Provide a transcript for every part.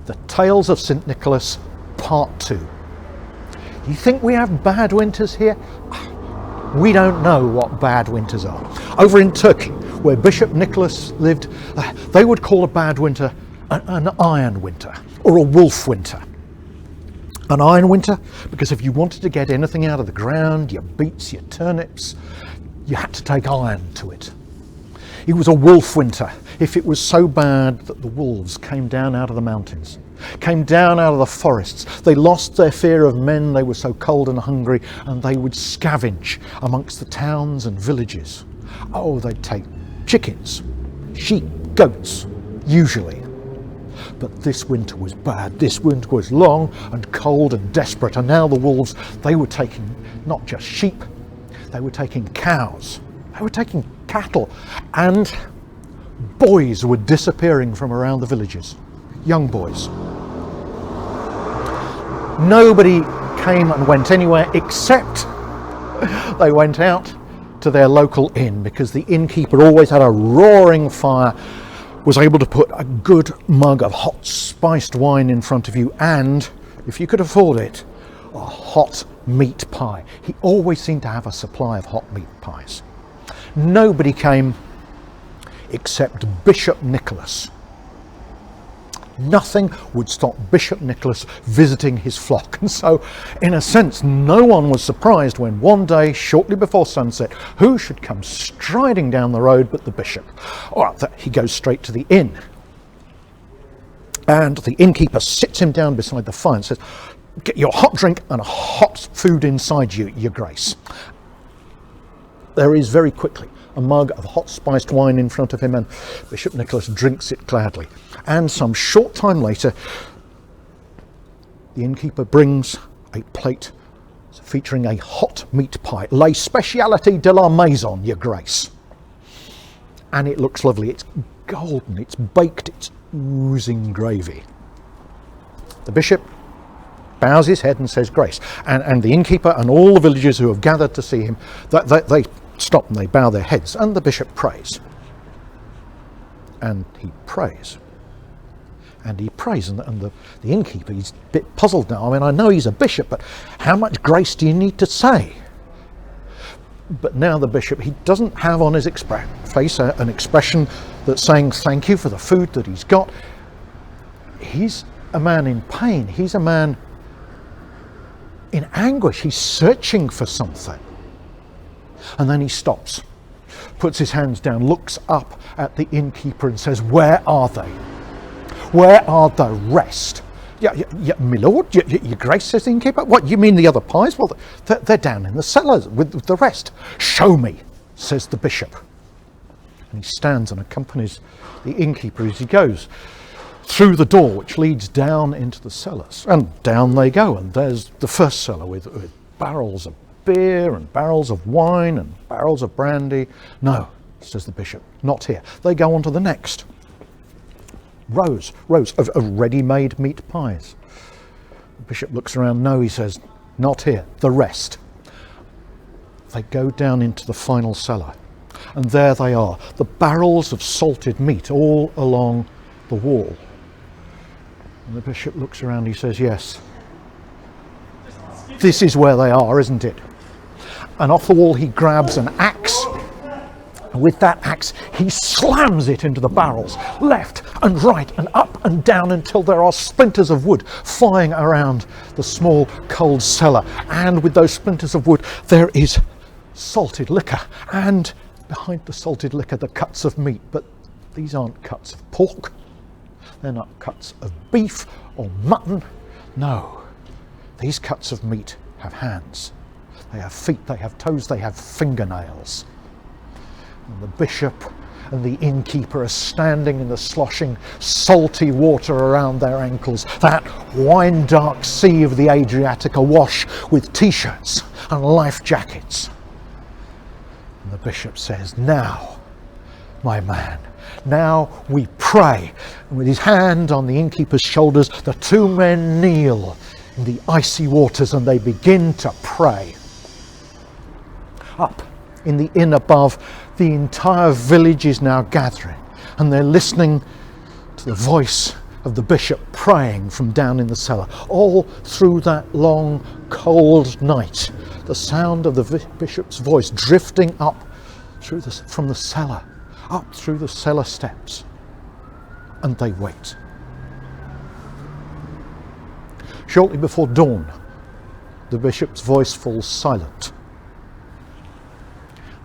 the Tales of St Nicholas Part 2. You think we have bad winters here? We don't know what bad winters are. Over in Turkey, where Bishop Nicholas lived, they would call a bad winter an iron winter or a wolf winter. An iron winter because if you wanted to get anything out of the ground, your beets, your turnips, you had to take iron to it. It was a wolf winter if it was so bad that the wolves came down out of the mountains, came down out of the forests. They lost their fear of men, they were so cold and hungry, and they would scavenge amongst the towns and villages. Oh, they'd take chickens, sheep, goats, usually. But this winter was bad. This winter was long and cold and desperate. And now the wolves, they were taking not just sheep, they were taking cows, they were taking cattle, and boys were disappearing from around the villages, young boys. Nobody came and went anywhere except they went out to their local inn, because the innkeeper always had a roaring fire, was able to put a good mug of hot spiced wine in front of you, and, if you could afford it, a hot meat pie. He always seemed to have a supply of hot meat pies. Nobody came except Bishop Nicholas. Nothing would stop Bishop Nicholas visiting his flock. And so, in a sense, no one was surprised when one day, shortly before sunset, who should come striding down the road but the bishop? Well, he goes straight to the inn. And the innkeeper sits him down beside the fire and says, "Get your hot drink and a hot food inside you, your grace." There is very quickly a mug of hot spiced wine in front of him, and Bishop Nicholas drinks it gladly. And some short time later, the innkeeper brings a plate featuring a hot meat pie, la spécialité de la maison, your grace. And it looks lovely. It's golden, it's baked, it's oozing gravy. The bishop bows his head and says grace. And the innkeeper and all the villagers who have gathered to see him, they stop and they bow their heads, and the bishop prays. And he prays. And he prays, and the innkeeper, he's a bit puzzled now. I mean, I know he's a bishop, but how much grace do you need to say? But now the bishop, he doesn't have on his face an expression that's saying thank you for the food that he's got. He's a man in pain. He's a man in anguish. He's searching for something. And then he stops, puts his hands down, looks up at the innkeeper and says, "Where are they? Where are the rest?" Yeah, my lord, your grace, says the innkeeper. "What, you mean the other pies?" "Well, they're down in the cellars with the rest." "Show me," says the bishop. And he stands and accompanies the innkeeper as he goes through the door which leads down into the cellars. And down they go, and there's the first cellar with barrels of beer and barrels of wine and barrels of brandy. "No," says the bishop, "not here." They go on to the next. Rows of ready-made meat pies. The bishop looks around. "No," he says, "not here. The rest." They go down into the final cellar, and there they are, the barrels of salted meat all along the wall. And the bishop looks around. He says, "Yes, this is where they are, isn't it?" And off the wall he grabs an axe, and with that axe he slams it into the barrels, left and right and up and down, until there are splinters of wood flying around the small cold cellar. And with those splinters of wood there is salted liquor, and behind the salted liquor the cuts of meat. But these aren't cuts of pork, they're not cuts of beef or mutton. No, these cuts of meat have hands, they have feet, they have toes, they have fingernails. And the bishop and the innkeeper are standing in the sloshing, salty water around their ankles, that wine-dark sea of the Adriatic awash with t-shirts and life jackets. And the bishop says, "Now, my man, now we pray." And with his hand on the innkeeper's shoulders, the two men kneel in the icy waters and they begin to pray. Up in the inn above, the entire village is now gathering, and they're listening to the voice of of the bishop praying from down in the cellar. All through that long, cold night, the sound of the bishop's voice drifting up from the cellar, up through the cellar steps. And they wait. Shortly before dawn, the bishop's voice falls silent.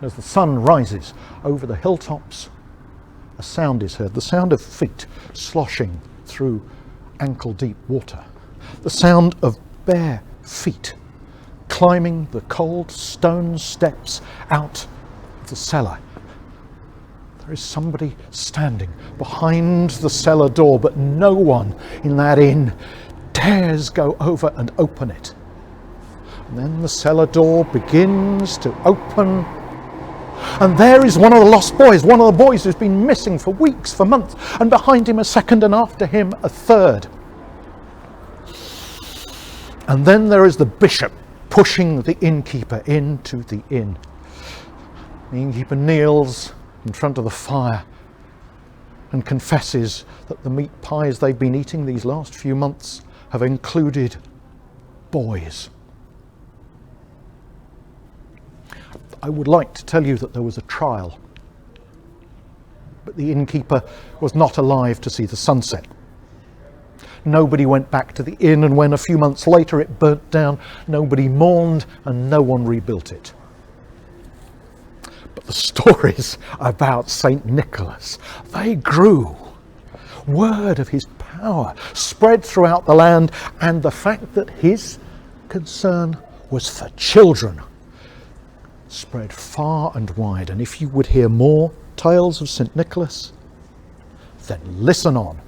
As the sun rises over the hilltops, a sound is heard, the sound of feet sloshing through ankle-deep water, the sound of bare feet climbing the cold stone steps out of the cellar. There is somebody standing behind the cellar door, but no one in that inn dares go over and open it. And then the cellar door begins to open, and there is one of the lost boys, one of the boys who's been missing for weeks, for months, and behind him a second, and after him a third. And then there is the bishop pushing the innkeeper into the inn. The innkeeper kneels in front of the fire and confesses that the meat pies they've been eating these last few months have included boys. I would like to tell you that there was a trial, but the innkeeper was not alive to see the sunset. Nobody went back to the inn, and when a few months later it burnt down, nobody mourned and no one rebuilt it. But the stories about St Nicholas, they grew. Word of his power spread throughout the land, and the fact that his concern was for children spread far and wide. And if you would hear more tales of St Nicholas, then listen on.